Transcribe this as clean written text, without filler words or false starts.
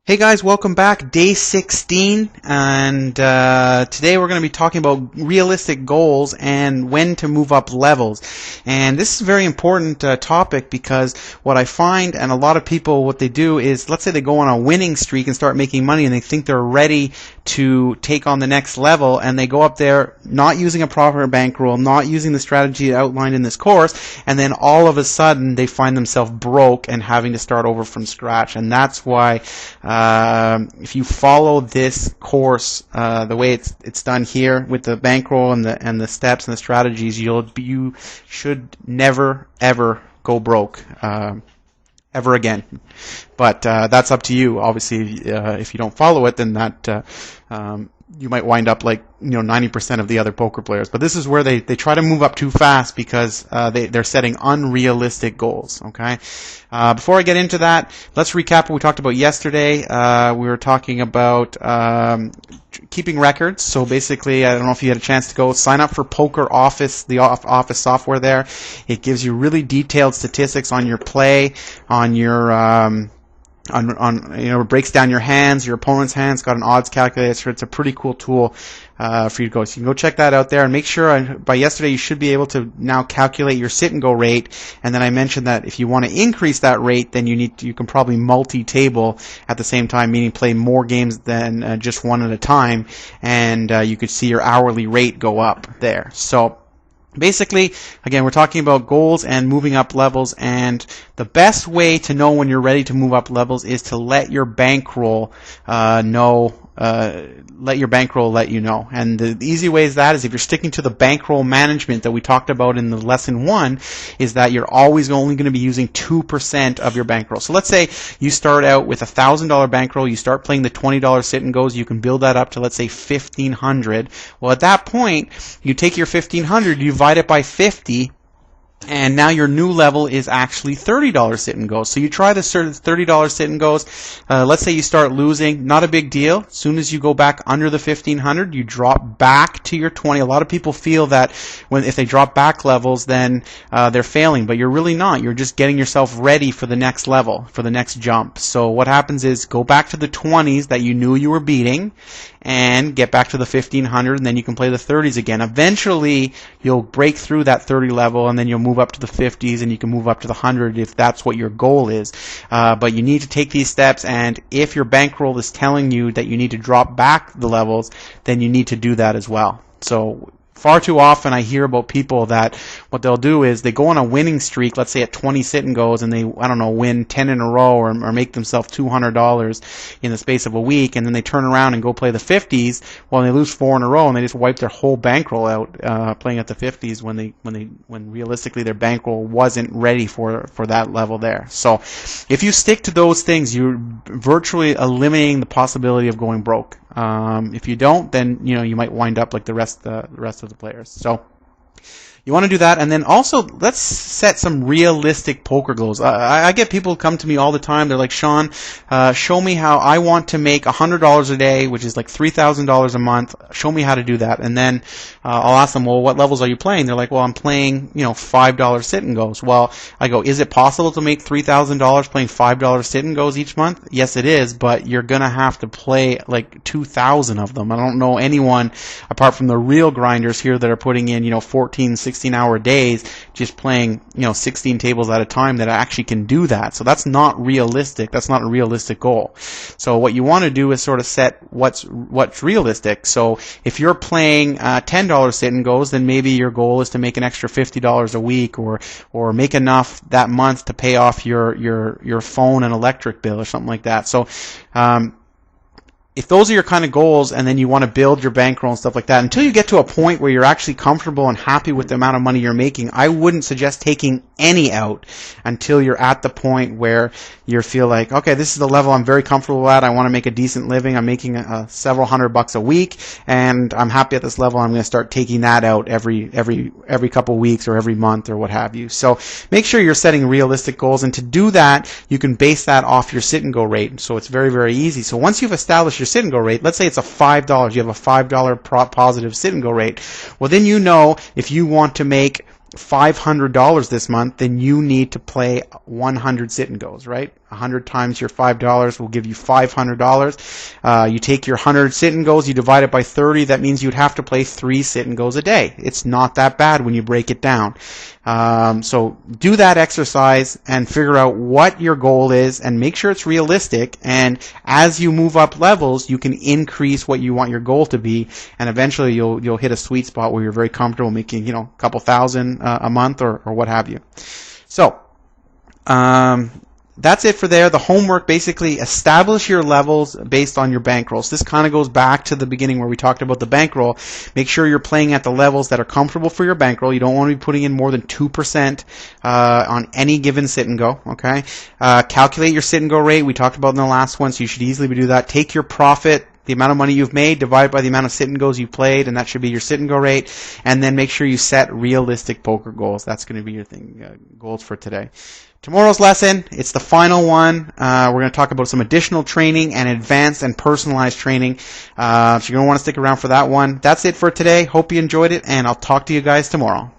Hey guys, welcome back. Day 16, and today we're going to be talking about realistic goals and when to move up levels. And this is a very important topic because what I find, and a lot of people, what they do is, let's say they go on a winning streak and start making money and they think they're ready to take on the next level, and they go up there not using a proper bankroll, not using the strategy outlined in this course, and then all of a sudden they find themselves broke and having to start over from scratch. And that's why if you follow this course the way it's done here with the bankroll and the steps and the strategies, you should never ever go broke ever again. But that's up to you. Obviously, if you don't follow it, then that you might wind up like 90% of the other poker players. But this is where they try to move up too fast because they're setting unrealistic goals. Okay. Before I get into that, let's recap what we talked about yesterday. We were talking about keeping records. So basically, I don't know if you had a chance to go sign up for Poker Office, the Office software there. It gives you really detailed statistics on your play, on your it breaks down your hands, your opponent's hands, got an odds calculator. So it's a pretty cool tool for you to go. So you can go check that out there, and make sure by yesterday you should be able to now calculate your sit and go rate. And then I mentioned that if you want to increase that rate, then you can probably multi-table at the same time, meaning play more games than just one at a time, and you could see your hourly rate go up there. So basically, again, we're talking about goals and moving up levels, and the best way to know when you're ready to move up levels is to let your bankroll let you know. And the easy way is if you're sticking to the bankroll management that we talked about in the lesson 1, is that you're always only going to be using 2% of your bankroll. So let's say you start out with $1,000 bankroll, you start playing the $20 sit and goes, you can build that up to, let's say, $1,500. Well, at that point, you take your $1,500, you divide it by 50, and now your new level is actually $30 sit and goes. So you try the $30 sit and goes. Let's say you start losing, not a big deal. As soon as you go back under the 1,500, you drop back to your 20. A lot of people feel that if they drop back levels, then they're failing, but you're really not. You're just getting yourself ready for the next level, for the next jump. So what happens is go back to the 20s that you knew you were beating, and get back to the 1,500, and then you can play the 30s again. Eventually, you'll break through that 30 level, and then you'll move up to the 50s, and you can move up to the 100 if that's what your goal is. But you need to take these steps, and if your bankroll is telling you that you need to drop back the levels, then you need to do that as well. So far too often I hear about people that what they'll do is they go on a winning streak, let's say at 20 sit and goes, and they, win 10 in a row or make themselves $200 in the space of a week, and then they turn around and go play the 50s. Well, they lose 4 in a row, and they just wipe their whole bankroll out playing at the 50s when realistically their bankroll wasn't ready for that level there. So if you stick to those things, you're virtually eliminating the possibility of going broke. If you don't, then you might wind up like the rest of the players. So you want to do that, and then also let's set some realistic poker goals. I get people come to me all the time. They're like, Sean, show me how I want to make $100 a day, which is like $3,000 a month. Show me how to do that. And then I'll ask them, well, what levels are you playing? They're like, well, I'm playing $5 sit and goes. Well, I go, is it possible to make $3,000 playing $5 sit and goes each month? Yes, it is, but you're gonna have to play like 2,000 of them. I don't know anyone apart from the real grinders here that are putting in 14, 16-hour days just playing 16 tables at a time that actually can do that. So that's not realistic. That's not a realistic goal. So what you want to do is sort of set what's realistic. So if you're playing $10 sit and goes, then maybe your goal is to make an extra $50 a week, or make enough that month to pay off your phone and electric bill or something like that. So if those are your kind of goals, and then you want to build your bankroll and stuff like that, until you get to a point where you're actually comfortable and happy with the amount of money you're making, I wouldn't suggest taking any out until you're at the point where you feel like, okay, this is the level I'm very comfortable at. I want to make a decent living. I'm making several $100 a week, and I'm happy at this level. I'm going to start taking that out every couple weeks or every month or what have you. So make sure you're setting realistic goals, and to do that, you can base that off your sit and go rate. So it's very, very easy. So once you've established your sit and go rate, let's say it's a $5, you have a $5 positive sit and go rate, well, then if you want to make $500 this month, then you need to play 100 sit and goes, right? 100 times your $5 will give you $500. You take your 100 sit and goes, you divide it by 30, that means you'd have to play 3 sit and goes a day. It's not that bad when you break it down. So do that exercise and figure out what your goal is and make sure it's realistic, and as you move up levels you can increase what you want your goal to be, and eventually you'll hit a sweet spot where you're very comfortable making, a couple thousand a month or what have you. So that's it for there. The homework, basically establish your levels based on your bankrolls. This kind of goes back to the beginning where we talked about the bankroll. Make sure you're playing at the levels that are comfortable for your bankroll. You don't want to be putting in more than 2% on any given sit and go. Okay. Calculate your sit and go rate. We talked about in the last one, so you should easily do that. Take your profit, the amount of money you've made, divide by the amount of sit and goes you played, and that should be your sit and go rate. And then make sure you set realistic poker goals. That's going to be your goals for today. Tomorrow's lesson, it's the final one. We're going to talk about some additional training and advanced and personalized training. So you're going to want to stick around for that one. That's it for today. Hope you enjoyed it, and I'll talk to you guys tomorrow.